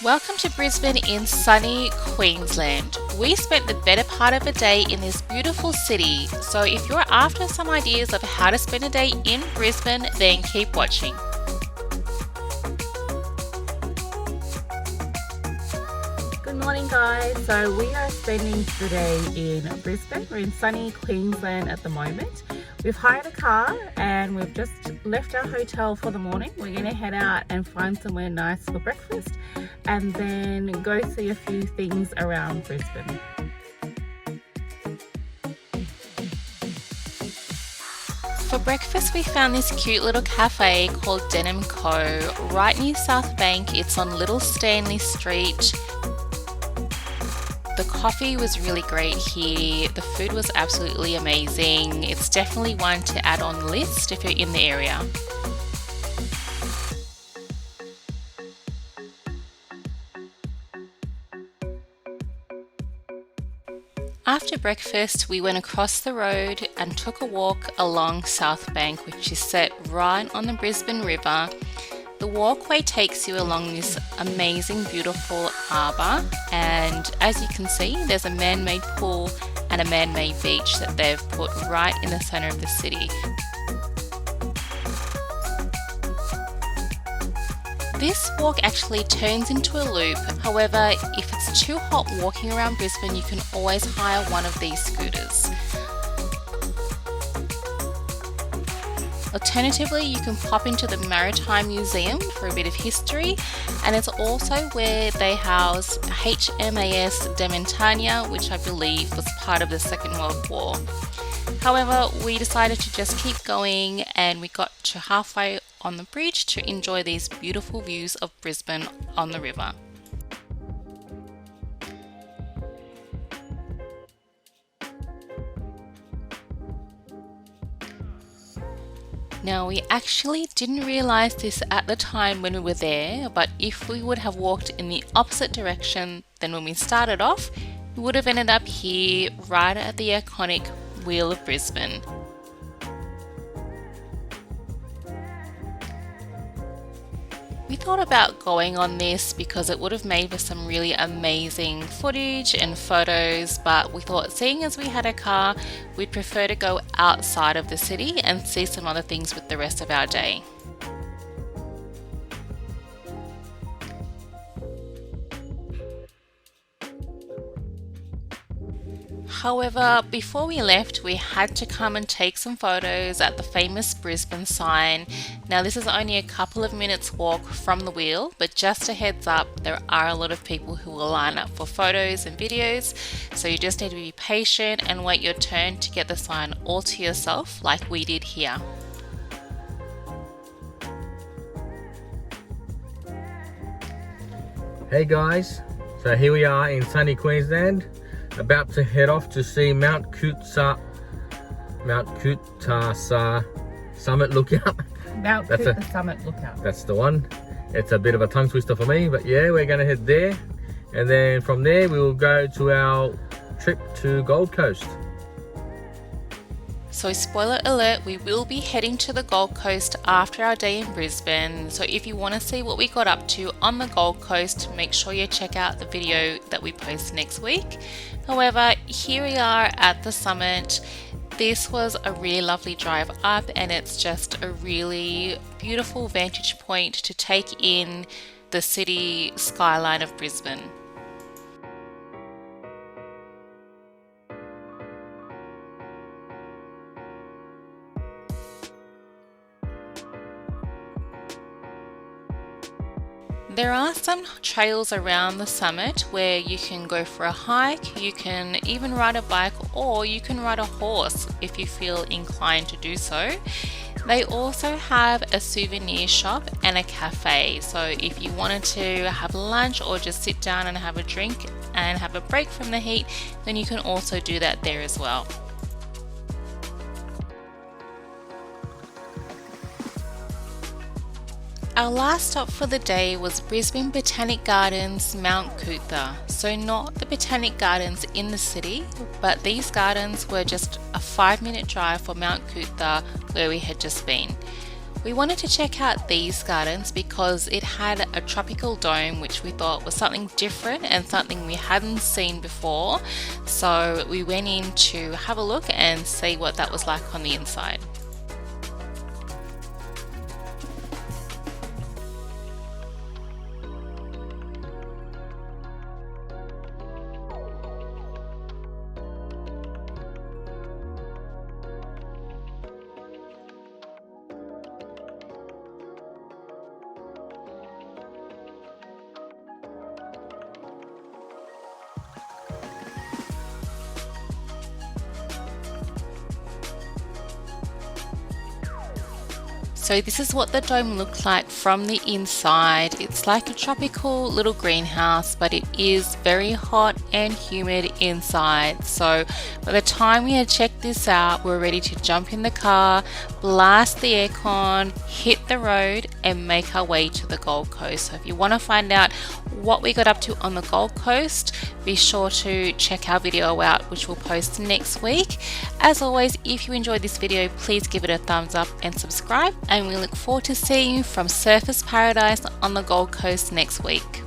Welcome to Brisbane in sunny Queensland. We spent the better part of a day in this beautiful city, so if you're after some ideas of how to spend a day in Brisbane, then keep watching. Good morning guys, so we are spending the day in Brisbane. We're in sunny Queensland at the moment. We've hired a car and we've just left our hotel for the morning. We're going to head out and find somewhere nice for breakfast and then go see a few things around Brisbane. For breakfast we found this cute little cafe called Denim Co. right near South Bank. It's on Little Stanley Street. The coffee was really great here. The food was absolutely amazing. It's definitely one to add on the list if you're in the area. After breakfast, we went across the road and took a walk along South Bank, which is set right on the Brisbane River. The walkway takes you along this amazing, beautiful harbour, and as you can see, there's a man-made pool and a man-made beach that they've put right in the centre of the city. This walk actually turns into a loop. However, if it's too hot walking around Brisbane, you can always hire one of these scooters. Alternatively, you can pop into the Maritime Museum for a bit of history, and it's also where they house HMAS de Montagne, which I believe was part of the Second World War. However, we decided to just keep going and we got to halfway on the bridge to enjoy these beautiful views of Brisbane on the river. Now, we actually didn't realise this at the time when we were there, but if we would have walked in the opposite direction than when we started off, we would have ended up here right at the iconic Wheel of Brisbane. We thought about going on this because it would have made for some really amazing footage and photos, but we thought seeing as we had a car, we'd prefer to go outside of the city and see some other things with the rest of our day. However, before we left, we had to come and take some photos at the famous Brisbane Sign. Now, this is only a couple of minutes walk from the wheel, but just a heads up, there are a lot of people who will line up for photos and videos, so you just need to be patient and wait your turn to get the sign all to yourself like we did here. Hey guys, so here we are in sunny Queensland, about to head off to see Mount Coot-Tha Summit Lookout. Mount Coot-Tha Summit Lookout. That's the one. It's a bit of a tongue twister for me, but yeah, we're gonna head there, and then from there we will go to our trip to Gold Coast. So spoiler alert, we will be heading to the Gold Coast after our day in Brisbane. So if you want to see what we got up to on the Gold Coast, make sure you check out the video that we post next week. However, here we are at the summit. This was a really lovely drive up, and it's just a really beautiful vantage point to take in the city skyline of Brisbane. There are some trails around the summit where you can go for a hike, you can even ride a bike, or you can ride a horse if you feel inclined to do so. They also have a souvenir shop and a cafe, so if you wanted to have lunch or just sit down and have a drink and have a break from the heat, then you can also do that there as well. Our last stop for the day was Brisbane Botanic Gardens, Mount Coot-Tha. So not the Botanic Gardens in the city, but these gardens were just a 5-minute drive from Mount Coot-Tha where we had just been. We wanted to check out these gardens because it had a tropical dome, which we thought was something different and something we hadn't seen before. So we went in to have a look and see what that was like on the inside. So this is what the dome looked like from the inside. It's like a tropical little greenhouse, but it is very hot and humid inside. So by the time we had checked this out, we were ready to jump in the car, blast the aircon, hit the road and make our way to the Gold Coast. So if you want to find out what we got up to on the Gold Coast, be sure to check our video out, which we'll post next week. As always, if you enjoyed this video, please give it a thumbs up and subscribe, and we look forward to seeing you from Surfers Paradise on the Gold Coast next week.